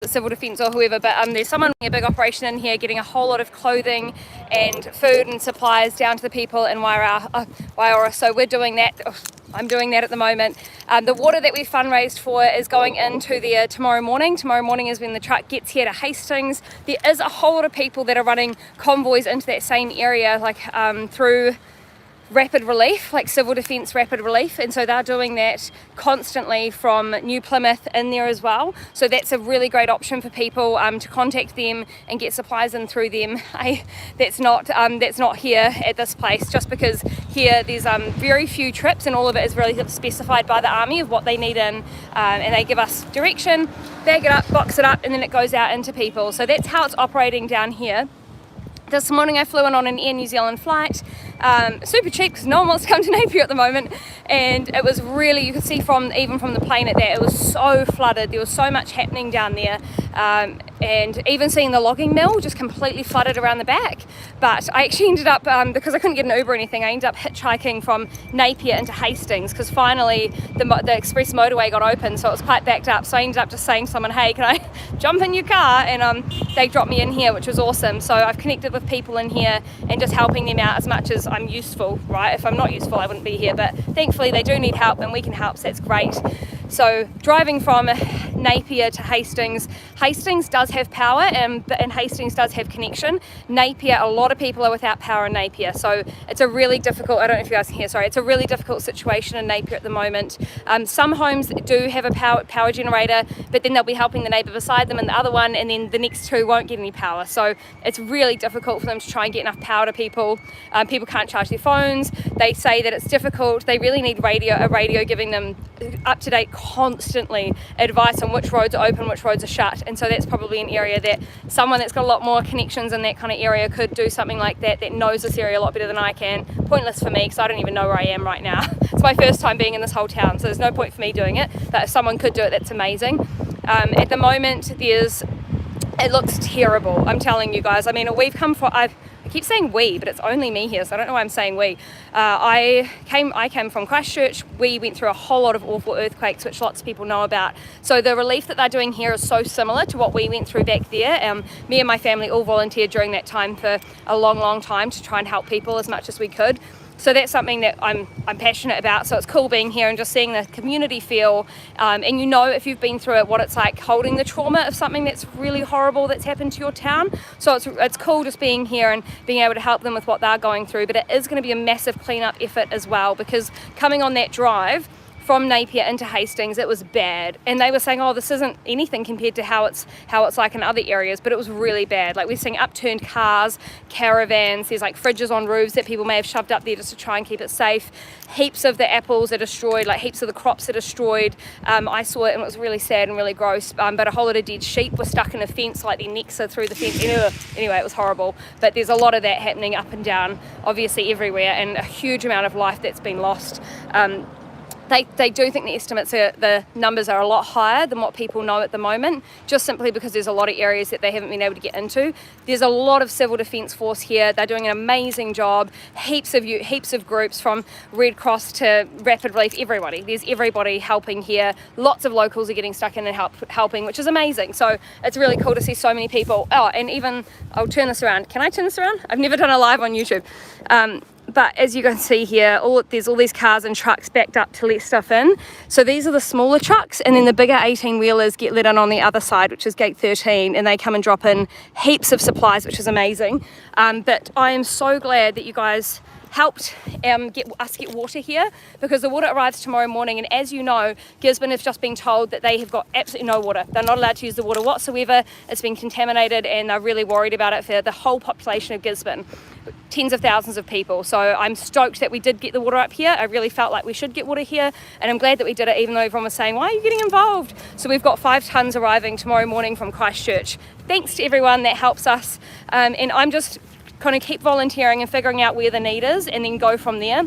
civil defence or whoever, but there's someone running a big operation in here, getting a whole lot of clothing and food and supplies down to the people in Waiora. So we're doing that. I'm doing that at the moment. The water that we fundraised for is going into there tomorrow morning. Tomorrow morning is when the truck gets here to Hastings. There is a whole lot of people that are running convoys into that same area, like through rapid relief, like civil defence rapid relief, and so they're doing that constantly from New Plymouth in there as well. So that's a really great option for people to contact them and get supplies in through them. That's not here at this place, just because here there's very few trips, and all of it is really specified by the Army of what they need in, and they give us direction, bag it up, box it up, and then it goes out into people. So that's how it's operating down here. This morning I flew in on an Air New Zealand flight, super cheap because no one wants to come to Napier at the moment, and it was really, you could see even from the plane at that, it was so flooded. There was so much happening down there, and even seeing the logging mill just completely flooded around the back. But I actually ended up, because I couldn't get an Uber or anything, I ended up hitchhiking from Napier into Hastings, because finally the express motorway got open, so it was quite backed up. So I ended up just saying to someone, hey, can I jump in your car? And they dropped me in here, which was awesome. So I've connected with people in here and just helping them out as much as I'm useful, right? If I'm not useful, I wouldn't be here, but thankfully they do need help and we can help, so that's great. So driving from Napier to Hastings, Hastings does have power and Hastings does have connection. Napier, a lot of people are without power in Napier, so it's a really difficult, I don't know if you guys can hear, sorry, it's a really difficult situation in Napier at the moment. Some homes do have a power generator, but then they'll be helping the neighbour beside them and the other one, and then the next two won't get any power. So it's really difficult for them to try and get enough power to people. People can't charge their phones. They say that it's difficult. They really need a radio giving them up-to-date constantly advice on which roads are open, which roads are shut. And so that's probably an area that someone that's got a lot more connections in that kind of area could do something like that, that knows this area a lot better than I can. Pointless for me because I don't even know where I am right now. It's my first time being in this whole town, so there's no point for me doing it, but if someone could do it, that's amazing. At the moment it looks terrible, I'm telling you guys. I mean, we've come for, I keep saying we, but it's only me here, so I don't know why I'm saying we. I came from Christchurch. We went through a whole lot of awful earthquakes, which lots of people know about. So the relief that they're doing here is so similar to what we went through back there. Me and my family all volunteered during that time for a long time to try and help people as much as we could. So that's something that I'm passionate about. So it's cool being here and just seeing the community feel, and you know, if you've been through it, what it's like holding the trauma of something that's really horrible that's happened to your town. So it's cool just being here and being able to help them with what they're going through. But it is going to be a massive cleanup effort as well, because coming on that drive from Napier into Hastings, it was bad, and they were saying, oh, this isn't anything compared to how it's like in other areas, but it was really bad. Like, we're seeing upturned cars, caravans, there's like fridges on roofs that people may have shoved up there just to try and keep it safe. Heaps of the apples are destroyed, like heaps of the crops are destroyed. I saw it and it was really sad and really gross, but a whole lot of dead sheep were stuck in a fence, like their necks are through the fence. Anyway, it was horrible, but there's a lot of that happening up and down, obviously everywhere, and a huge amount of life that's been lost. They do think the estimates the numbers are a lot higher than what people know at the moment, just simply because there's a lot of areas that they haven't been able to get into. There's a lot of civil defence force here. They're doing an amazing job. Heaps of groups, from Red Cross to Rapid Relief, everybody. There's everybody helping here. Lots of locals are getting stuck in and helping, which is amazing. So it's really cool to see so many people. Oh, and even, I'll turn this around. Can I turn this around? I've never done a live on YouTube. But as you can see here, there's all these cars and trucks backed up to let stuff in. So these are the smaller trucks, and then the bigger 18-wheelers get let in on the other side, which is gate 13, and they come and drop in heaps of supplies, which is amazing. But I am so glad that you guys helped get water here, because the water arrives tomorrow morning, and as you know, Gisborne have just been told that they have got absolutely no water. They're not allowed to use the water whatsoever. It's been contaminated, and they're really worried about it for the whole population of Gisborne, tens of thousands of people. So I'm stoked that we did get the water up here. I really felt like we should get water here, and I'm glad that we did it, even though everyone was saying, why are you getting involved? So we've got 5 tonnes arriving tomorrow morning from Christchurch. Thanks to everyone that helps us, and I'm just kind of keep volunteering and figuring out where the need is, and then go from there.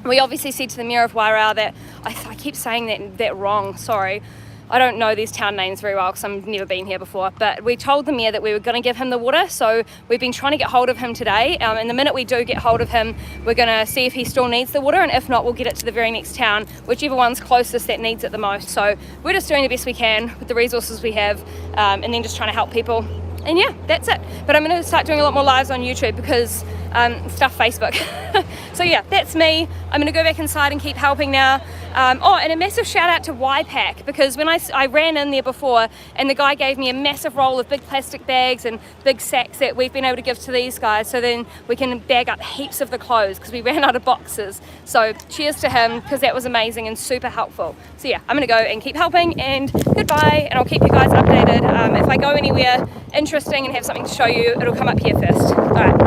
We obviously said to the Mayor of Wairau that, I keep saying that wrong, sorry. I don't know these town names very well because I've never been here before, but we told the mayor that we were going to give him the water, so we've been trying to get hold of him today, and the minute we do get hold of him, we're going to see if he still needs the water, and if not, we'll get it to the very next town, whichever one's closest that needs it the most. So we're just doing the best we can with the resources we have, and then just trying to help people. And yeah, that's it. But I'm going to start doing a lot more lives on YouTube because stuff Facebook. So yeah, that's me. I'm going to go back inside and keep helping now. And a massive shout out to YPAC, because when I ran in there before and the guy gave me a massive roll of big plastic bags and big sacks that we've been able to give to these guys, so then we can bag up heaps of the clothes because we ran out of boxes. So cheers to him, because that was amazing and super helpful. So yeah, I'm going to go and keep helping, and goodbye, and I'll keep you guys updated. If I go anywhere interesting and have something to show you, it'll come up here first. Alright.